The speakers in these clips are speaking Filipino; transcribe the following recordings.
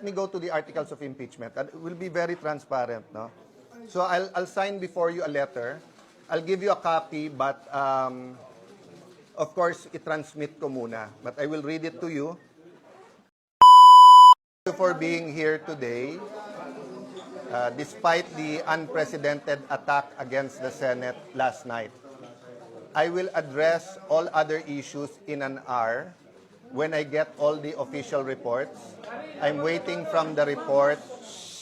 Let me go to the articles of impeachment. And it will be very transparent, no? So I'll sign before you a letter. I'll give you a copy, but of course, i-transmit ko muna. But I will read it to you. Thank you for being here today. Despite the unprecedented attack against the Senate last night, I will address all other issues in an hour when I get all the official reports. I'm waiting from the report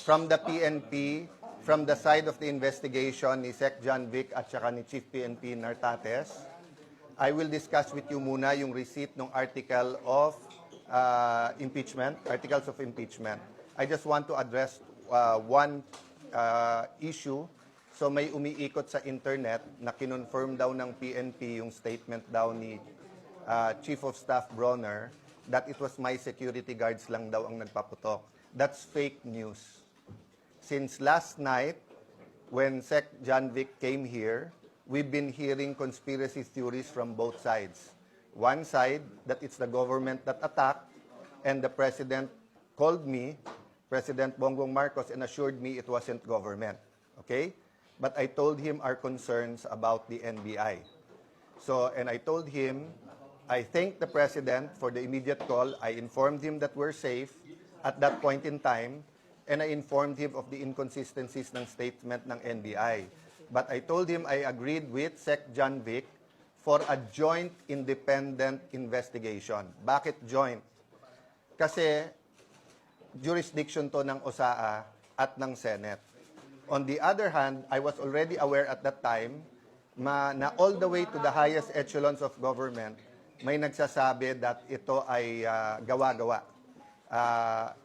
from the PNP, from the side of the investigation ni Sec. John Vic at saka ni Chief PNP Nartates. I will discuss with you muna yung receipt ng article of impeachment, articles of impeachment. I just want to address one issue. So may umiikot sa internet na kinonfirm daw ng PNP yung statement daw ni Chief of Staff Bronner that it was my security guards lang daw ang nagpaputok. That's fake news. Since last night, when Sec. John Vic came here, we've been hearing conspiracy theories from both sides. One side, that it's the government that attacked, and the President called me, President Bongbong Marcos, and assured me it wasn't government. Okay? But I told him our concerns about the NBI. So, and I told him, I thanked the President for the immediate call. I informed him that we're safe at that point in time, and I informed him of the inconsistencies ng statement ng NBI. But I told him I agreed with Sec. John Vic for a joint independent investigation. Bakit joint? Kasi jurisdiction to ng OSAA at ng Senate. On the other hand, I was already aware at that time na all the way to the highest echelons of government, may nagsasabi that ito ay gawa-gawa.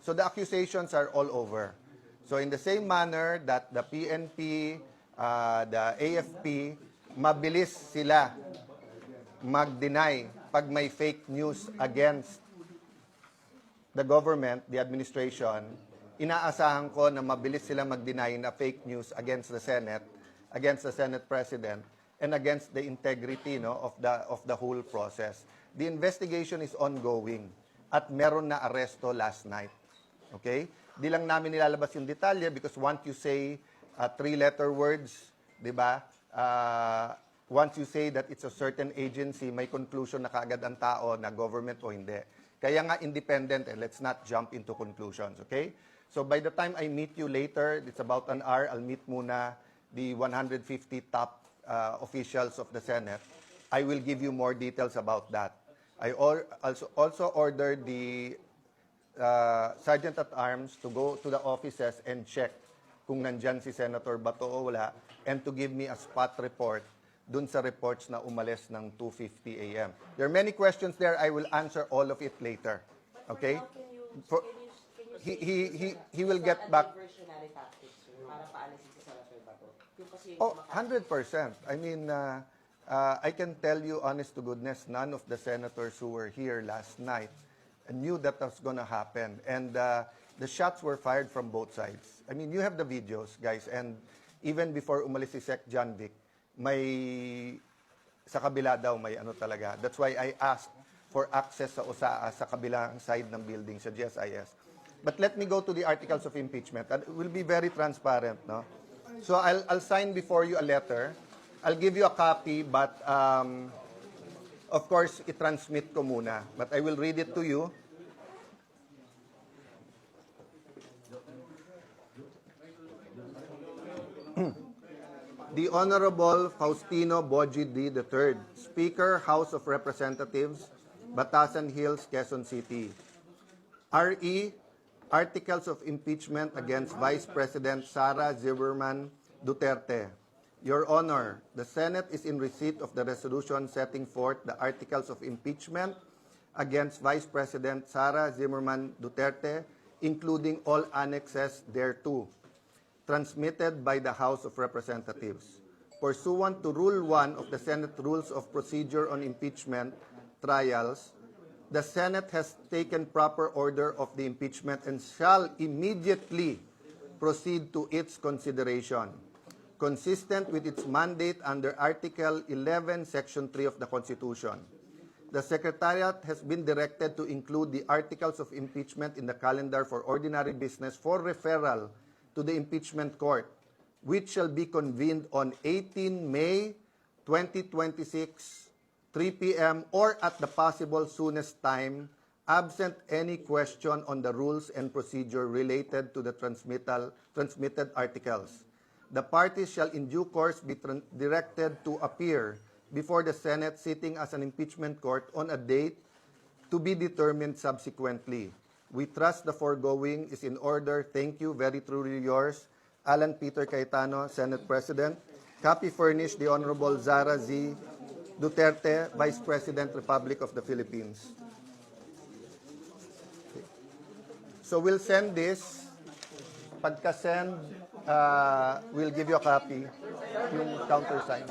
So the accusations are all over. So in the same manner that the PNP, the AFP, mabilis sila mag-deny pag may fake news against the government, the administration, inaasahan ko na mabilis sila mag-deny na fake news against the Senate President, and against the integrity of the whole process. The investigation is ongoing at meron na aresto last night. Okay? Di lang namin nilalabas yung detalye because once you say three-letter words, di ba? Once you say that it's a certain agency, may conclusion na kaagad ang tao na government o hindi. Kaya nga independent, and let's not jump into conclusions, okay? So by the time I meet you later, it's about an hour, I'll meet muna the 150 top officials of the Senate. I will give you more details about that. I also ordered the Sergeant at Arms to go to the offices and check kung nandyan si Senator Bato o wala, and to give me a spot report dun sa reports na umalis ng 2:50 a.m. There are many questions there. I will answer all of it later. Okay? He will get back. Oh, 100%. I mean, I can tell you, honest to goodness, none of the senators who were here last night knew that was going to happen. And the shots were fired from both sides. I mean, you have the videos, guys. And even before umalis si Sec. John Vic, may sa kabila daw may ano talaga. That's why I asked for access sa OSAA sa kabilang side ng building sa GSIS. But let me go to the articles of impeachment. And it will be very transparent, no? So I'll sign before you a letter. I'll give you a copy, but of course, i-transmit ko muna. But I will read it to you. The Honorable Faustino Boji D. III, Speaker, House of Representatives, Batasan Hills, Quezon City. RE, Articles of Impeachment against Vice President Sara Zimmerman Duterte. Your Honor, the Senate is in receipt of the resolution setting forth the articles of impeachment against Vice President Sara Zimmerman Duterte, including all annexes thereto, transmitted by the House of Representatives. Pursuant to Rule 1 of the Senate Rules of Procedure on Impeachment Trials, the Senate has taken proper order of the impeachment and shall immediately proceed to its consideration, consistent with its mandate under Article 11, Section 3 of the Constitution. The Secretariat has been directed to include the articles of impeachment in the calendar for ordinary business for referral to the impeachment court, which shall be convened on 18 May 2026, 3 p.m. or at the possible soonest time, absent any question on the rules and procedure related to the transmitted articles. The parties shall in due course be directed to appear before the Senate sitting as an impeachment court on a date to be determined subsequently. We trust the foregoing is in order. Thank you. Very truly yours, Alan Peter Cayetano, Senate President. Copy furnished the Honorable Zara Z. Duterte, Vice President, Republic of the Philippines. So we'll send this. Pagka-send, we'll give you a copy. Yung countersign.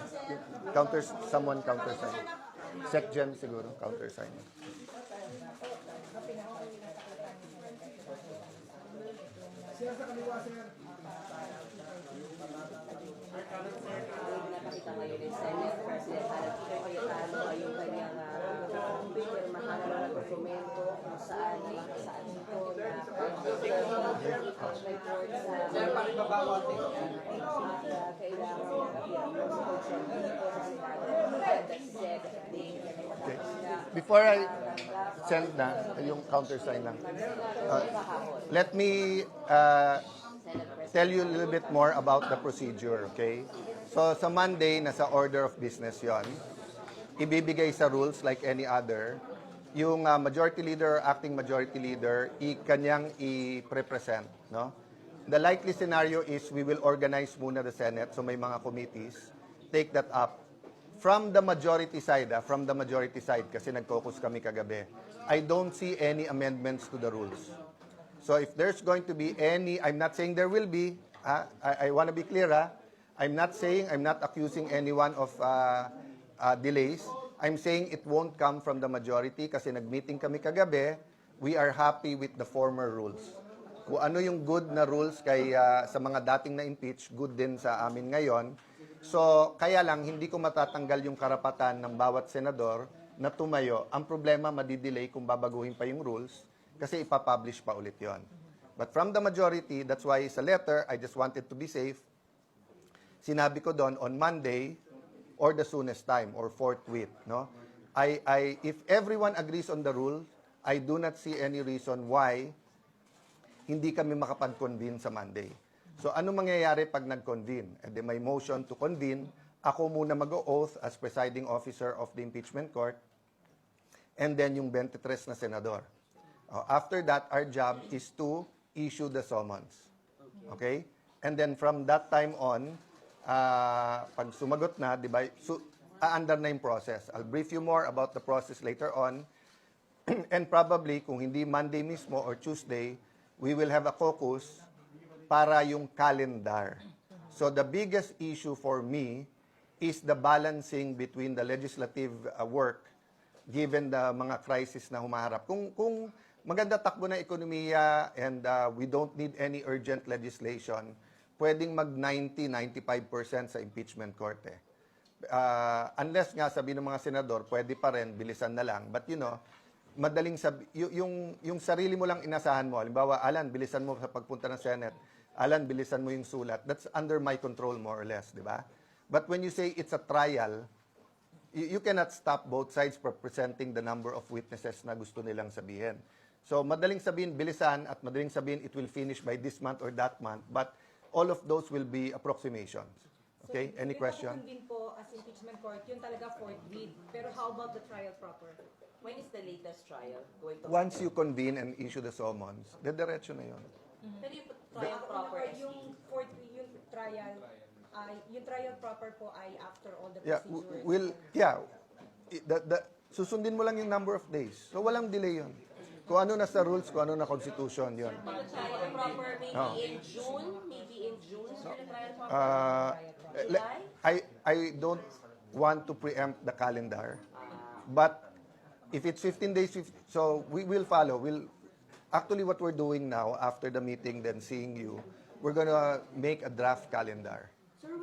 Someone countersign. SecGen siguro, countersign. Nakita ngayon ng Senate President Alan Peter Cayetano ay yung kanyang pinirmahan na dokumento kung saan ito na impeachment court sa kailangan Okay. Before I send na yung countersign lang, let me tell you a little bit more about the procedure, okay? So sa Monday, nasa order of business yon. Ibibigay sa rules like any other. Yung majority leader or acting majority leader, kanyang i-represent, no? The likely scenario is we will organize muna the Senate, so may mga committees, take that up. From the majority side, kasi nag-caucus kami kagabi, I don't see any amendments to the rules. So if there's going to be any, I'm not saying there will be, I want to be clear, I'm not accusing anyone of delays. I'm saying it won't come from the majority kasi nag-meeting kami kagabi, we are happy with the former rules. Kung ano yung good na rules kay sa mga dating na impeach, good din sa amin ngayon. So, kaya lang, hindi ko matatanggal yung karapatan ng bawat senador na tumayo. Ang problema, madidelay kung babaguhin pa yung rules kasi ipapublish pa ulit yon. But from the majority, that's why sa letter, I just wanted to be safe. Sinabi ko doon, on Monday, or the soonest time, or forthwith, no? If everyone agrees on the rule, I do not see any reason why hindi kami makapag-convene sa Monday. So, ano mangyayari pag nag-convene? And then may motion to convene. Ako muna mag-oath as presiding officer of the impeachment court. And then yung 23 na senador. After that, our job is to issue the summons. Okay? And then from that time on, pag sumagot na, di ba, aandar na yung process. I'll brief you more about the process later on. And probably, kung hindi Monday mismo or Tuesday, we will have a caucus para yung calendar. So the biggest issue for me is the balancing between the legislative work given the mga crisis na humaharap. Kung maganda takbo na ekonomiya and we don't need any urgent legislation, pwedeng mag 90-95% sa impeachment court eh. Unless nga sabi ng mga senador, pwede pa rin, bilisan na lang. But you know, madaling yung sarili mo lang inasahan mo. Halimbawa, Alan, bilisan mo sa pagpunta ng Senate. Alan, bilisan mo yung sulat. That's under my control more or less, di ba? But when you say it's a trial, you cannot stop both sides from presenting the number of witnesses na gusto nilang sabihin. So, madaling sabihin, bilisan, at madaling sabihin, it will finish by this month or that month. But all of those will be approximations. Okay? Any question? Yung din po as impeachment court, yun talaga forthwith. Pero how about the trial proper? When is the latest trial going to Once you convene and issue the summons, dediretso na yun. Pero yung trial proper is Yung trial proper po ay after all the Yeah, procedures. susundin mo lang yung number of days. So, walang delay yun. Kung ano na sa rules, kung ano na constitution, yun. the trial proper maybe in June? Maybe in June is the trial proper? I don't want to preempt the calendar. But if it's 15 days, so we will follow. Actually, what we're doing now, after the meeting, then seeing you, we're gonna make a draft calendar.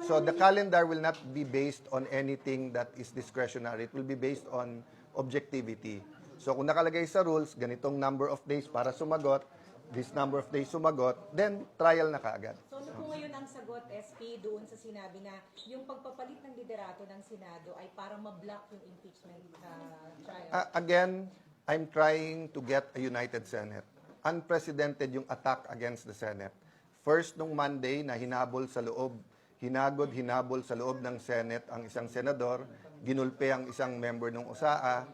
So the calendar will not be based on anything that is discretionary. It will be based on objectivity. So kung nakalagay sa rules, ganitong number of days para sumagot, this number of days sumagot, then trial na kaagad. So ano po ngayon ang sagot, SP, doon sa sinabi na yung pagpapalit ng liderato ng Senado ay para ma-block yung impeachment trial? Again, I'm trying to get a united Senate. Unprecedented yung attack against the Senate. First, nung Monday na hinabol sa loob ng Senate ang isang senador, ginulpe ang isang member ng USAA,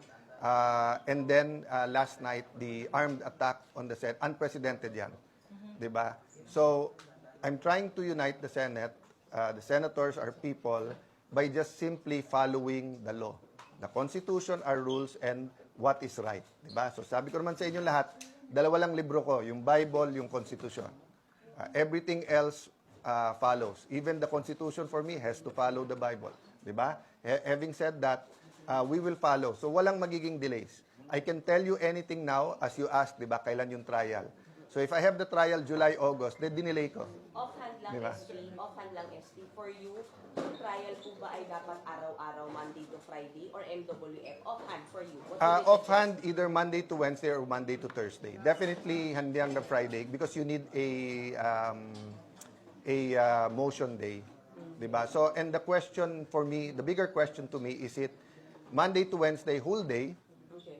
and then last night, the armed attack on the Senate, unprecedented yan. Diba? So, I'm trying to unite the Senate. The senators are people by just simply following the law. The Constitution, our rules, and what is right. Diba? So, sabi ko naman sa inyo lahat, dalawa lang libro ko, yung Bible, yung Constitution. Everything else follows. Even the Constitution for me has to follow the Bible. Diba? Having said that, we will follow. So walang magiging delays. I can tell you anything now, as you asked, diba, kailan yung trial. So if I have the trial July, August, then dinelay ko. Offhand lang, Diba? Offhand lang, SP. For you, yung trial po ba ay dapat araw-araw, Monday to Friday, or MWF? Offhand, for you. What do you Offhand, either Monday to Wednesday or Monday to Thursday. Definitely hindi hanggang Friday because you need a motion day. Diba? So, and the question for me, the bigger question to me, is it Monday to Wednesday whole day, Okay.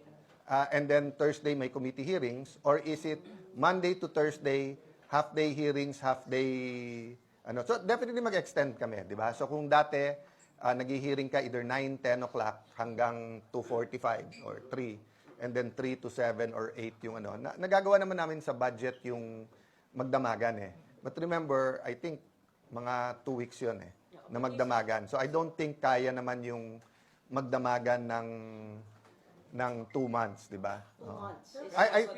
and then Thursday may committee hearings, or is it Monday to Thursday, half-day hearings, half-day, ano. So, definitely mag-extend kami, di ba? So, kung dati, nag-hearing ka either 9, 10 o'clock hanggang 2:45 or 3, and then 3 to 7 or 8 yung ano. Nagagawa naman namin sa budget yung magdamagan eh. But remember, I think, mga 2 weeks yun eh, na magdamagan. So, I don't think kaya naman yung magdamagan ng 2 months, di ba? 2 months.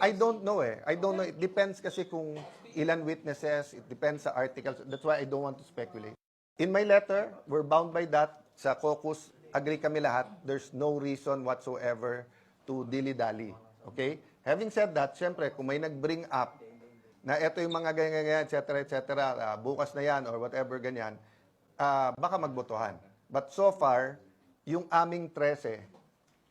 I don't know eh. I don't know. It depends kasi kung ilan witnesses, it depends sa articles. That's why I don't want to speculate. In my letter, we're bound by that. Sa caucus, agree kami lahat. There's no reason whatsoever to dilly-dally. Okay? Having said that, syempre, kung may nag-bring up na eto yung mga ganyan, etc., bukas na yan or whatever ganyan, baka magbotohan. But so far, yung aming 13,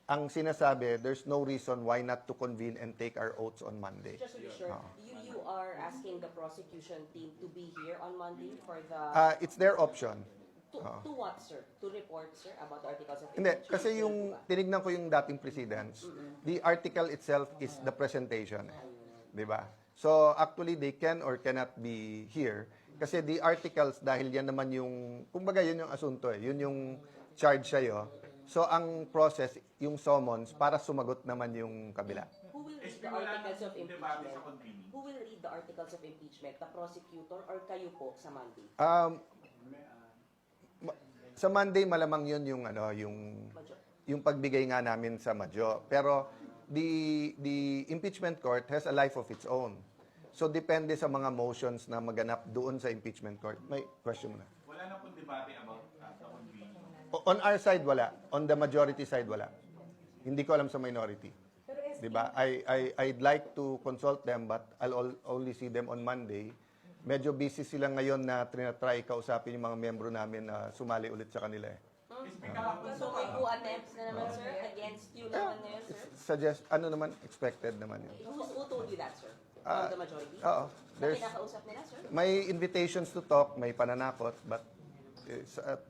ang sinasabi, there's no reason why not to convene and take our oaths on Monday. Just to be sure, you are asking the prosecution team to be here on Monday for the... It's their option. to what, sir? To report, sir, about the articles of Hindi, impeachment? kasi yung tinignan ko yung dating precedents, the article itself is the presentation. Di ba? So actually, they can or cannot be here. Kasi the articles, dahil yan naman yung, kumbaga yun yung asunto eh, yun yung charge sa'yo. So ang process, yung summons, para sumagot naman yung kabila. Who will read the articles of impeachment? Who will read the articles of impeachment? The prosecutor or kayo po sa Monday? Sa Monday, malamang yun yung, ano, yung pagbigay nga namin sa Madjo. Pero the impeachment court has a life of its own. So depende sa mga motions na maganap doon sa impeachment court. May question mo na. Wala na pong debate about the convening. On our side, wala. On the majority side, wala. Hindi ko alam sa minority. Pero SP, Diba? I'd like to consult them, but I'll only see them on Monday. Medyo busy sila ngayon na trinatry kausapin yung mga membro namin na sumali ulit sa kanila eh. So may coup attempts na naman, sir, against you naman ngayon, sir? Suggest, ano naman, expected naman yun. Who told you that, sir? From the majority? Oo. Na There's, kinakausap nila, sir? may invitations to talk, may pananakot, but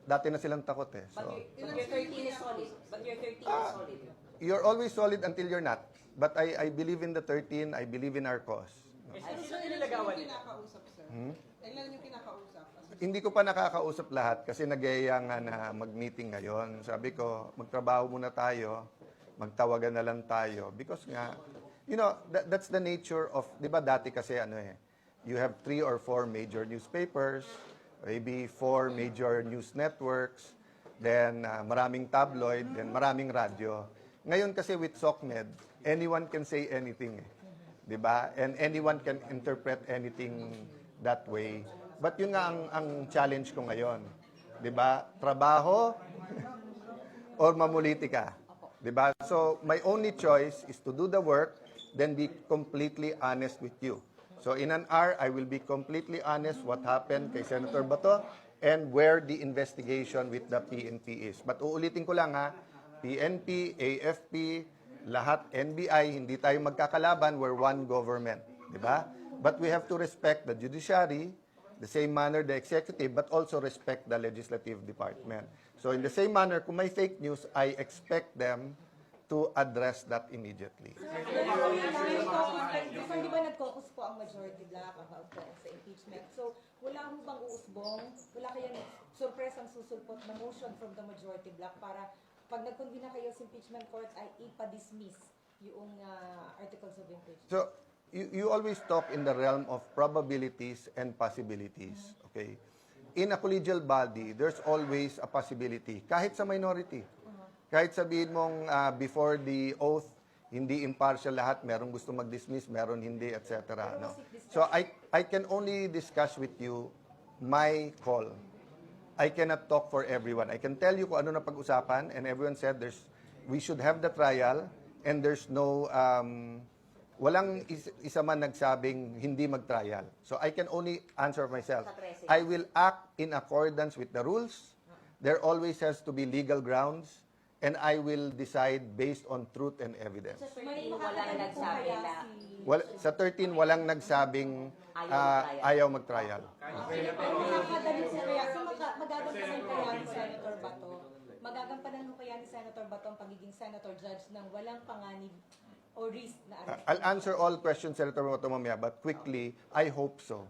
dati na silang takot eh. So, But your 13 is solid. But your 13 is solid. you're always solid until you're not. But I believe in the 13, I believe in our cause. Sino nilagawan nila? Kinakausap, sir? Ilan yung kinakausap? Hindi ko pa nakakausap lahat kasi nagyaya nga na mag-meeting ngayon. Sabi ko, magtrabaho muna tayo, magtawagan na lang tayo. Because nga, you know, that's the nature of, di ba dati kasi ano eh, you have 3 or 4 major newspapers, maybe 4 major news networks, then maraming tabloid, then maraming radyo. Ngayon kasi with SOCMED, anyone can say anything eh. Di ba? And anyone can interpret anything that way. But yun nga ang challenge ko ngayon. 'Di ba? Trabaho or mamulitika. 'Di ba? So my only choice is to do the work, then be completely honest with you. So in an hour, I will be completely honest what happened kay Senator Bato and where the investigation with the PNP is. But uulitin ko lang ha, PNP, AFP, lahat, NBI, hindi tayo magkakalaban, we're one government. Di ba? But we have to respect the judiciary, the same manner the executive, but also respect the legislative department. So in the same manner, kung may fake news, I expect them to address that immediately. Before, di ba nag-caucus po ang majority block about sa impeachment? So, wala mo bang uusbong? Wala kayang surpresang susulpot na motion from the majority block para pag nag-convene na kayo sa impeachment court ay ipa-dismiss yung articles of impeachment? So, you always talk in the realm of probabilities and possibilities. Okay? In a collegial body, there's always a possibility, kahit sa minority. Kahit sabihin mong before the oath, hindi impartial lahat, merong gusto mag-dismiss, meron hindi, etc. No? So I can only discuss with you my call. I cannot talk for everyone. I can tell you kung ano na pag-usapan, and everyone said we should have the trial, and there's no, walang isa man nagsabing hindi mag-trial. So I can only answer myself. I will act in accordance with the rules. There always has to be legal grounds. And I will decide based on truth and evidence. Sa 13, walang nagsabi na Sa 13, walang nagsabing ayaw mag-trial. Makakadali po kaya, so magagampanan kaya ni Senator Bato, magagampanan mo kaya ni Senator Bato ang pagiging senator judge ng walang panganib o risk na arrest? I'll answer all questions, Senator Bato, mamaya, but quickly, I hope so.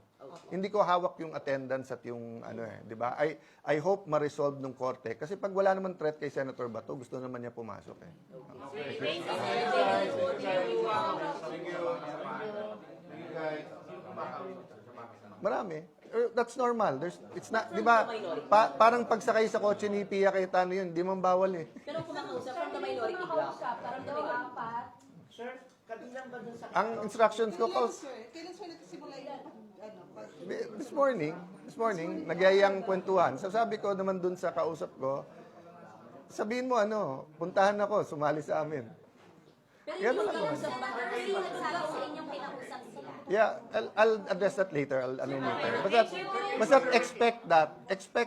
Hindi ko hawak yung attendance at yung di ba? I hope ma-resolve ng korte kasi pag wala naman threat kay Senator Bato, gusto naman niya pumasok eh. Marami. That's normal. It's not, di ba? Parang pagsakay sa kotse ni Pia Cayetano yun, di man bawal eh. Pero kumakausap from the minority block. From the minority. Sir, kabilang ba dun sa... Ang instructions ko, Kailan sir nagsisimula yung this morning, nagyayang kwentuhan. So sabi ko naman dun sa kausap ko, sabihin mo puntahan ako, sumali sa amin. Pero Yan yung lang naman. kausap ba? Kasi yung nagsabi sa inyong kinausap sila. Yeah, I'll address that later. Later. Basta expect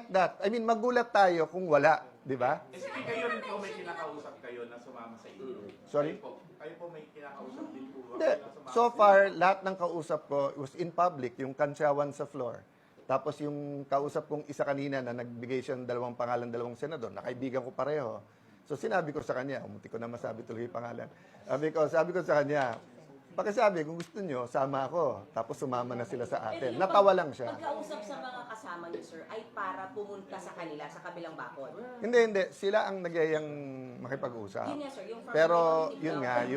that. I mean, magulat tayo kung wala, di ba? SP kayo rin po may kinakausap kayo na sumama sa inyo. Sorry? Kayo po may kinakausap din po ba? Hindi. So far, lahat ng kausap ko was in public, yung kansyawan sa floor. Tapos yung kausap kong isa kanina na nagbigay siya ng 2 pangalan, 2 senador, nakaibigan ko pareho. So sinabi ko sa kanya, umuti ko na masabi tuloy yung pangalan. Sabi ko sa kanya, pakisabi, kung gusto nyo, sama ako. Tapos sumama na sila sa atin. Natawa lang siya. Pagkausap sa mga kasama niyo, sir, ay para pumunta sa kanila sa kabilang bakod. Hindi. Sila ang nagyayang makipag-usap. Yun nga, sir, yung from Pero minority yun block. nga,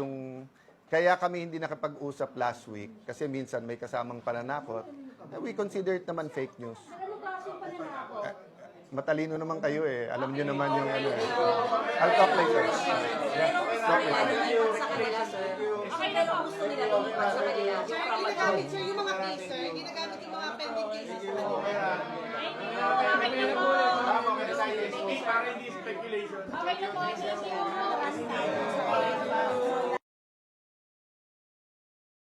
kaya kami hindi nakipag-usap last week kasi minsan may kasamang pananakot. We consider it naman fake news. Anong klaseng pananakot? Matalino naman kayo eh. Alam niyo naman yung I'll talk later. Pero gusto nila lumipat sa kanila, sir. Pero gusto nila lumipat sa kanila. Yung Sir, from ginagamit sir yung mga case sir, ginagamit yung mga pending cases sa kanila. Para hindi speculation. Okay na po,